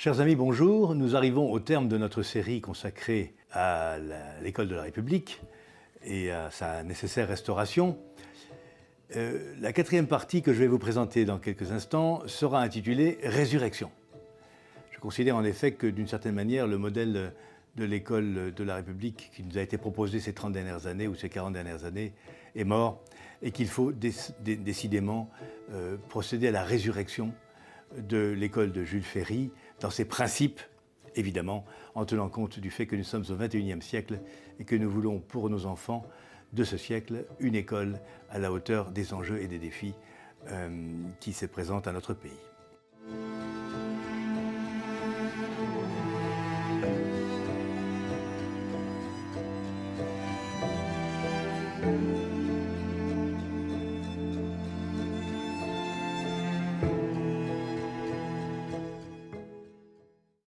Chers amis, bonjour. Nous arrivons au terme de notre série consacrée à l'école de la République et à sa nécessaire restauration. La quatrième partie que je vais vous présenter dans quelques instants sera intitulée « Résurrection ». Je considère en effet que d'une certaine manière, le modèle de l'école de la République qui nous a été proposé ces 30 dernières années ou ces 40 dernières années est mort et qu'il faut décidément procéder à la résurrection de l'école de Jules Ferry dans ses principes, évidemment, en tenant compte du fait que nous sommes au XXIe siècle et que nous voulons pour nos enfants de ce siècle une école à la hauteur des enjeux et des défis qui se présentent à notre pays.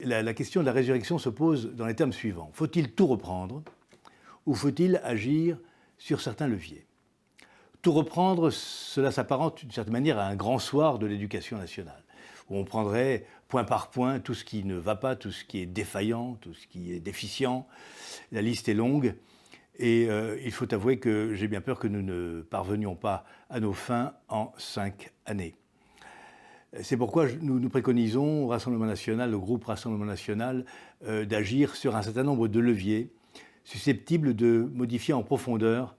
La question de la résurrection se pose dans les termes suivants. Faut-il tout reprendre ou faut-il agir sur certains leviers? Tout reprendre, cela s'apparente d'une certaine manière à un grand soir de l'éducation nationale, où on prendrait point par point tout ce qui ne va pas, tout ce qui est défaillant, tout ce qui est déficient. La liste est longue et il faut avouer que j'ai bien peur que nous ne parvenions pas à nos fins en 5 années. C'est pourquoi nous préconisons au Rassemblement national, le groupe Rassemblement national, d'agir sur un certain nombre de leviers susceptibles de modifier en profondeur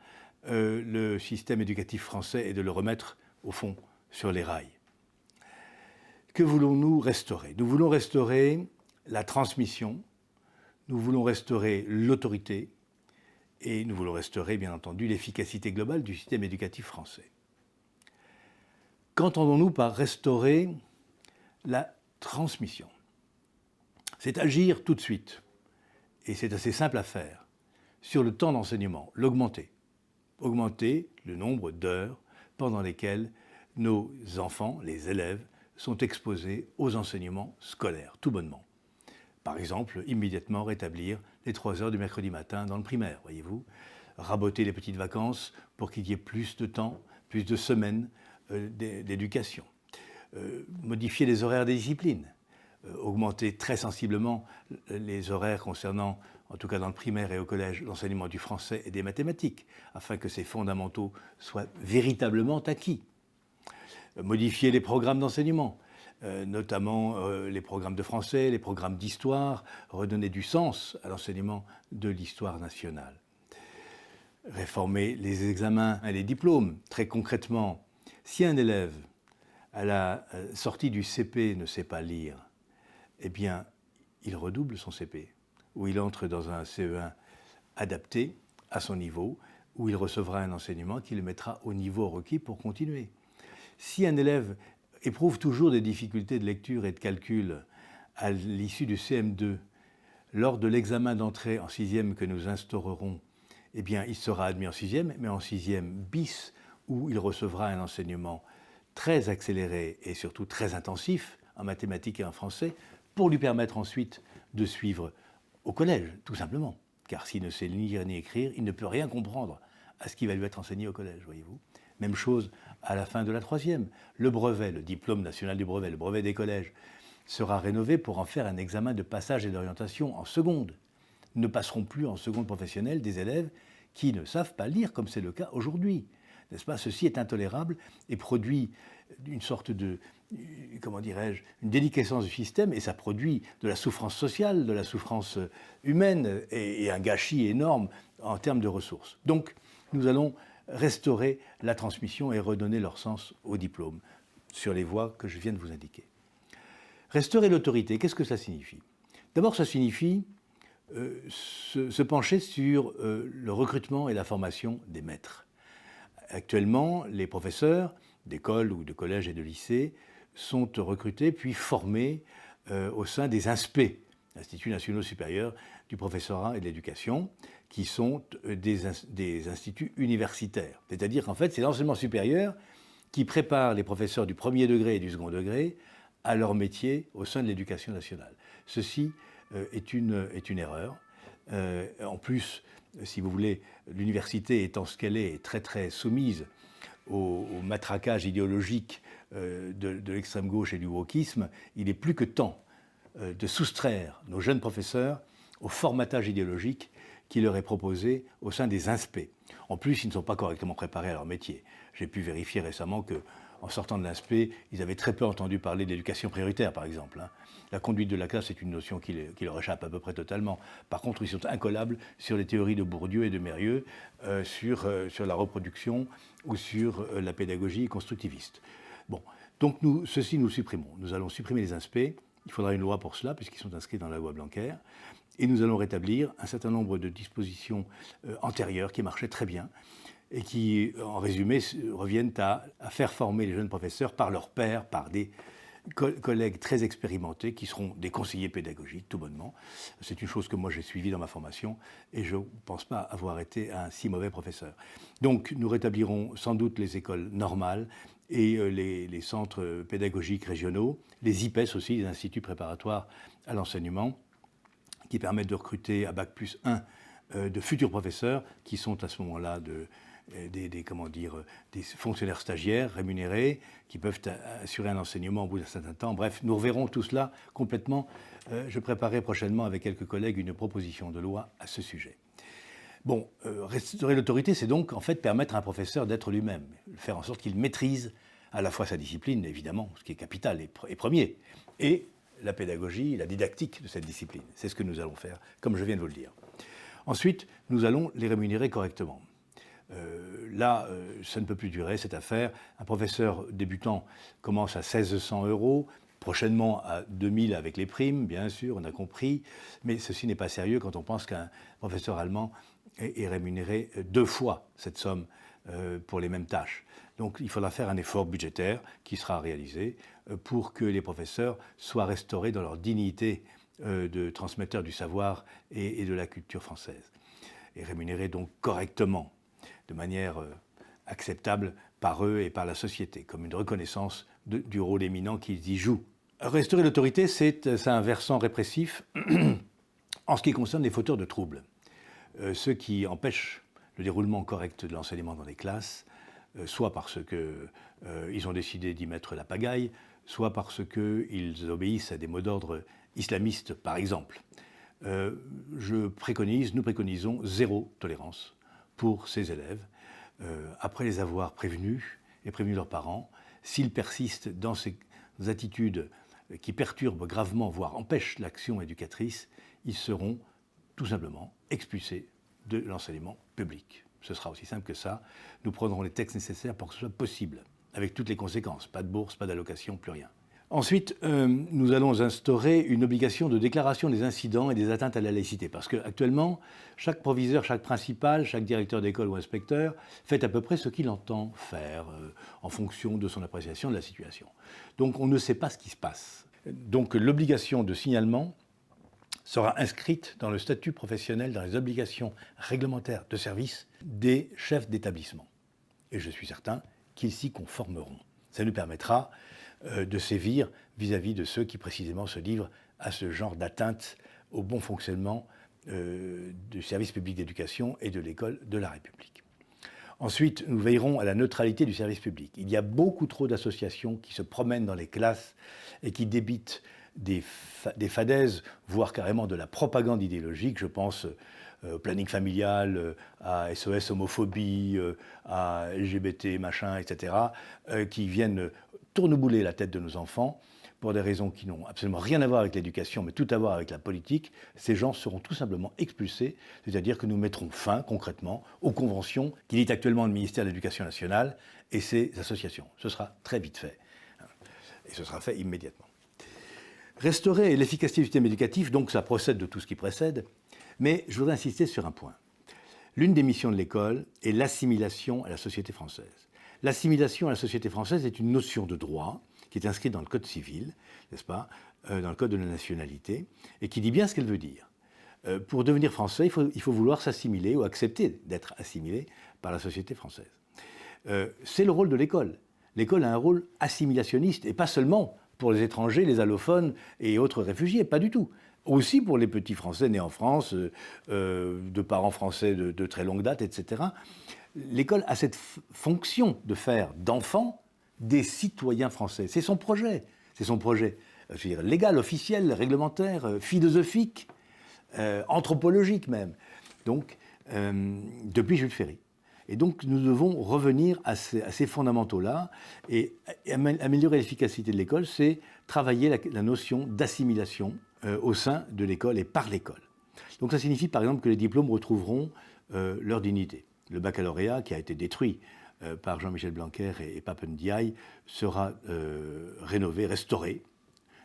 le système éducatif français et de le remettre, au fond, sur les rails. Que voulons-nous restaurer? Nous voulons restaurer la transmission, nous voulons restaurer l'autorité et nous voulons restaurer, bien entendu, l'efficacité globale du système éducatif français. Qu'entendons-nous par restaurer la transmission? C'est agir tout de suite, et c'est assez simple à faire, sur le temps d'enseignement, l'augmenter. Augmenter le nombre d'heures pendant lesquelles nos enfants, les élèves, sont exposés aux enseignements scolaires, tout bonnement. Par exemple, immédiatement rétablir les 3 heures du mercredi matin dans le primaire, voyez-vous. Raboter les petites vacances pour qu'il y ait plus de temps, plus de semaines d'éducation. Modifier les horaires des disciplines. Augmenter très sensiblement les horaires concernant, en tout cas dans le primaire et au collège, l'enseignement du français et des mathématiques, afin que ces fondamentaux soient véritablement acquis. Modifier les programmes d'enseignement, notamment les programmes de français, les programmes d'histoire, redonner du sens à l'enseignement de l'histoire nationale. Réformer les examens et les diplômes. Très concrètement, si un élève, à la sortie du CP, ne sait pas lire, eh bien, il redouble son CP, ou il entre dans un CE1 adapté à son niveau, où il recevra un enseignement qui le mettra au niveau requis pour continuer. Si un élève éprouve toujours des difficultés de lecture et de calcul à l'issue du CM2, lors de l'examen d'entrée en 6e que nous instaurerons, eh bien, il sera admis en 6e, mais en 6e bis, où il recevra un enseignement très accéléré et surtout très intensif en mathématiques et en français, pour lui permettre ensuite de suivre au collège, tout simplement. Car s'il ne sait ni lire ni écrire, il ne peut rien comprendre à ce qui va lui être enseigné au collège, voyez-vous. Même chose à la fin de la 3e. Le brevet, le diplôme national du brevet, le brevet des collèges, sera rénové pour en faire un examen de passage et d'orientation en seconde. Ne passeront plus en seconde professionnelle des élèves qui ne savent pas lire, comme c'est le cas aujourd'hui. N'est-ce pas? Ceci est intolérable et produit une sorte de, comment dirais-je, une déliquescence du système, et ça produit de la souffrance sociale, de la souffrance humaine et un gâchis énorme en termes de ressources. Donc, nous allons restaurer la transmission et redonner leur sens au diplôme sur les voies que je viens de vous indiquer. Restaurer l'autorité, qu'est-ce que ça signifie? D'abord, ça signifie se pencher sur le recrutement et la formation des maîtres. Actuellement, les professeurs d'école ou de collège et de lycée sont recrutés puis formés au sein des INSPE, Instituts nationaux supérieurs du professorat et de l'éducation, qui sont des instituts universitaires. C'est-à-dire qu'en fait, c'est l'enseignement supérieur qui prépare les professeurs du premier degré et du second degré à leur métier au sein de l'éducation nationale. Ceci est une erreur. En plus, si vous voulez, l'université étant ce qu'elle est très très soumise au matraquage idéologique de l'extrême gauche et du wokisme, il est plus que temps de soustraire nos jeunes professeurs au formatage idéologique qui leur est proposé au sein des INSPE. En plus, ils ne sont pas correctement préparés à leur métier. J'ai pu vérifier récemment qu'en sortant de l'INSPE, ils avaient très peu entendu parler de l'éducation prioritaire, par exemple. La conduite de la classe est une notion qui leur échappe à peu près totalement. Par contre, ils sont incollables sur les théories de Bourdieu et de Mérieux, sur la reproduction ou sur la pédagogie constructiviste. Bon, donc ceci, nous le supprimons. Nous allons supprimer les INSPE. Il faudra une loi pour cela, puisqu'ils sont inscrits dans la loi Blanquer. Et nous allons rétablir un certain nombre de dispositions antérieures qui marchaient très bien et qui, en résumé, reviennent à faire former les jeunes professeurs par leurs pairs, par des collègues très expérimentés qui seront des conseillers pédagogiques, tout bonnement. C'est une chose que moi j'ai suivie dans ma formation et je ne pense pas avoir été un si mauvais professeur. Donc nous rétablirons sans doute les écoles normales et les centres pédagogiques régionaux, les IPES aussi, les instituts préparatoires à l'enseignement, qui permettent de recruter à Bac+1 de futurs professeurs qui sont à ce moment-là des fonctionnaires stagiaires rémunérés qui peuvent assurer un enseignement au bout d'un certain temps. Bref, nous reverrons tout cela complètement. Je préparerai prochainement avec quelques collègues une proposition de loi à ce sujet. Bon, restaurer l'autorité, c'est donc en fait permettre à un professeur d'être lui-même, faire en sorte qu'il maîtrise à la fois sa discipline, évidemment, ce qui est capital et premier, et la pédagogie, la didactique de cette discipline. C'est ce que nous allons faire, comme je viens de vous le dire. Ensuite, nous allons les rémunérer correctement. Là, ça ne peut plus durer, cette affaire. Un professeur débutant commence à 1600 €, prochainement à 2000 avec les primes, bien sûr, on a compris, mais ceci n'est pas sérieux quand on pense qu'un professeur allemand est rémunéré 2 fois cette somme pour les mêmes tâches. Donc il faudra faire un effort budgétaire qui sera réalisé pour que les professeurs soient restaurés dans leur dignité de transmetteurs du savoir et de la culture française, et rémunérés donc correctement, de manière acceptable par eux et par la société, comme une reconnaissance du rôle éminent qu'ils y jouent. Restaurer l'autorité, c'est un versant répressif en ce qui concerne les fauteurs de troubles, ceux qui empêchent le déroulement correct de l'enseignement dans les classes, soit parce qu'ils ont décidé d'y mettre la pagaille, soit parce qu'ils obéissent à des mots d'ordre islamistes, par exemple. Nous préconisons zéro tolérance pour ces élèves, après les avoir prévenus et prévenus leurs parents. S'ils persistent dans ces attitudes qui perturbent gravement, voire empêchent l'action éducatrice, ils seront tout simplement expulsés de l'enseignement public. Ce sera aussi simple que ça. Nous prendrons les textes nécessaires pour que ce soit possible, avec toutes les conséquences. Pas de bourse, pas d'allocation, plus rien. Ensuite, nous allons instaurer une obligation de déclaration des incidents et des atteintes à la laïcité. Parce qu'actuellement, chaque proviseur, chaque principal, chaque directeur d'école ou inspecteur fait à peu près ce qu'il entend faire en fonction de son appréciation de la situation. Donc on ne sait pas ce qui se passe. Donc l'obligation de signalement sera inscrite dans le statut professionnel, dans les obligations réglementaires de service des chefs d'établissement. Et je suis certain qu'ils s'y conformeront. Ça nous permettra de sévir vis-à-vis de ceux qui précisément se livrent à ce genre d'atteinte au bon fonctionnement du service public d'éducation et de l'école de la République. Ensuite, nous veillerons à la neutralité du service public. Il y a beaucoup trop d'associations qui se promènent dans les classes et qui débitent des fadaises, voire carrément de la propagande idéologique. Je pense au planning familial, à SOS homophobie, à LGBT machin, etc., qui viennent tournebouler la tête de nos enfants pour des raisons qui n'ont absolument rien à voir avec l'éducation, mais tout à voir avec la politique. Ces gens seront tout simplement expulsés, c'est-à-dire que nous mettrons fin, concrètement, aux conventions qui lient actuellement le ministère de l'Éducation nationale et ses associations. Ce sera très vite fait, et ce sera fait immédiatement. Restaurer l'efficacité du système éducatif, donc ça procède de tout ce qui précède, mais je voudrais insister sur un point. L'une des missions de l'école est l'assimilation à la société française. L'assimilation à la société française est une notion de droit qui est inscrite dans le Code civil, n'est-ce pas, dans le Code de la nationalité, et qui dit bien ce qu'elle veut dire. Pour devenir français, il faut vouloir s'assimiler ou accepter d'être assimilé par la société française. C'est le rôle de l'école. L'école a un rôle assimilationniste, et pas seulement pour les étrangers, les allophones et autres réfugiés, pas du tout. Aussi pour les petits Français nés en France, de parents français de très longue date, etc. L'école a cette fonction de faire d'enfants des citoyens français. C'est son projet. C'est son projet. je veux dire, légale, officielle, réglementaire, philosophique, anthropologique même. Donc, depuis Jules Ferry. Et donc, nous devons revenir à ces fondamentaux-là. Et améliorer l'efficacité de l'école, c'est travailler la notion d'assimilation au sein de l'école et par l'école. Donc, ça signifie, par exemple, que les diplômes retrouveront leur dignité. Le baccalauréat, qui a été détruit par Jean-Michel Blanquer et Pape Ndiaye, sera rénové, restauré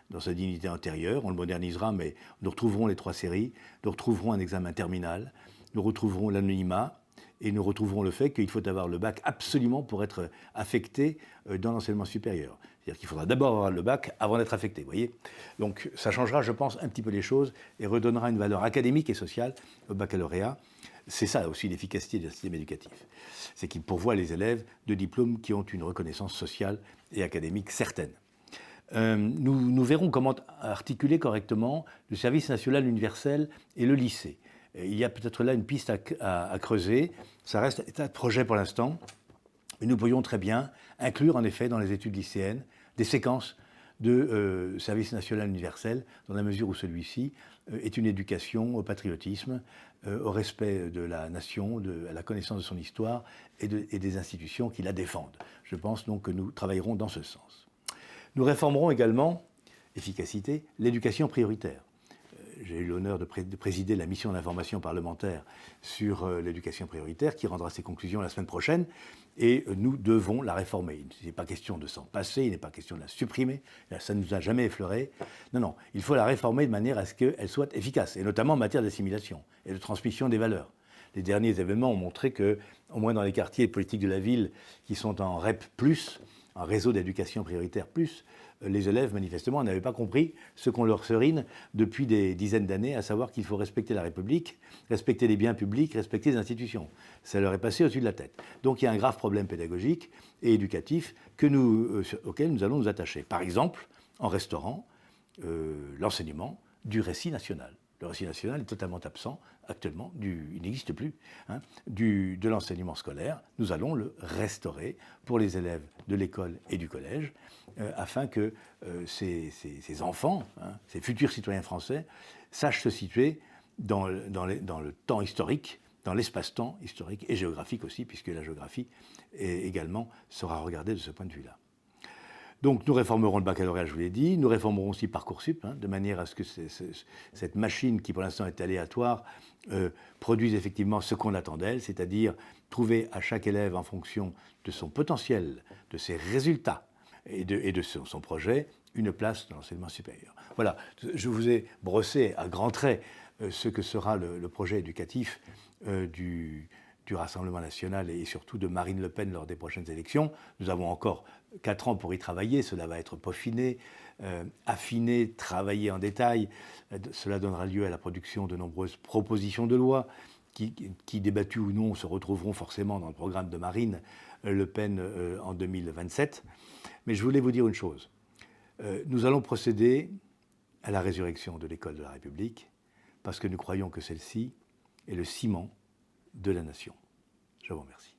dans sa dignité antérieure. On le modernisera, mais nous retrouverons les 3 séries, nous retrouverons un examen terminal, nous retrouverons l'anonymat, et nous retrouverons le fait qu'il faut avoir le bac absolument pour être affecté dans l'enseignement supérieur. C'est-à-dire qu'il faudra d'abord avoir le bac avant d'être affecté, vous voyez. Donc ça changera, je pense, un petit peu les choses et redonnera une valeur académique et sociale au baccalauréat. C'est ça aussi l'efficacité du système éducatif. C'est qu'il pourvoit les élèves de diplômes qui ont une reconnaissance sociale et académique certaine. Nous verrons comment articuler correctement le service national universel et le lycée. Il y a peut-être là une piste à creuser. Ça reste un état de projet pour l'instant. Mais nous pourrions très bien inclure en effet dans les études lycéennes des séquences de service national universel, dans la mesure où celui-ci est une éducation au patriotisme, au respect de la nation, à la connaissance de son histoire et des institutions qui la défendent. Je pense donc que nous travaillerons dans ce sens. Nous réformerons également, efficacité, l'éducation prioritaire. J'ai eu l'honneur de présider la mission d'information parlementaire sur l'éducation prioritaire qui rendra ses conclusions la semaine prochaine et nous devons la réformer. Il n'est pas question de s'en passer, il n'est pas question de la supprimer, ça ne nous a jamais effleuré. Non, il faut la réformer de manière à ce qu'elle soit efficace et notamment en matière d'assimilation et de transmission des valeurs. Les derniers événements ont montré que, au moins dans les quartiers politiques de la ville qui sont en REP+, en réseau d'éducation prioritaire plus, les élèves, manifestement, n'avaient pas compris ce qu'on leur serine depuis des dizaines d'années, à savoir qu'il faut respecter la République, respecter les biens publics, respecter les institutions. Ça leur est passé au-dessus de la tête. Donc il y a un grave problème pédagogique et éducatif auquel nous allons nous attacher. Par exemple, en restaurant l'enseignement du récit national. Le récit national est totalement absent actuellement, il n'existe plus, de l'enseignement scolaire. Nous allons le restaurer pour les élèves de l'école et du collège, afin que ces enfants, ces futurs citoyens français, sachent se situer dans le temps historique, dans l'espace-temps historique et géographique aussi, puisque la géographie également sera regardée de ce point de vue-là. Donc nous réformerons le baccalauréat, je vous l'ai dit, nous réformerons aussi Parcoursup, de manière à ce que cette machine qui pour l'instant est aléatoire produise effectivement ce qu'on attend d'elle, c'est-à-dire trouver à chaque élève en fonction de son potentiel, de ses résultats et de son projet, une place dans l'enseignement supérieur. Voilà, je vous ai brossé à grands traits ce que sera le projet éducatif du Rassemblement national et surtout de Marine Le Pen lors des prochaines élections. Nous avons encore 4 ans pour y travailler, cela va être peaufiné, affiné, travaillé en détail. Cela donnera lieu à la production de nombreuses propositions de loi qui débattues ou non, se retrouveront forcément dans le programme de Marine Le Pen en 2027. Mais je voulais vous dire une chose. Nous allons procéder à la résurrection de l'école de la République parce que nous croyons que celle-ci est le ciment de la nation. Je vous remercie.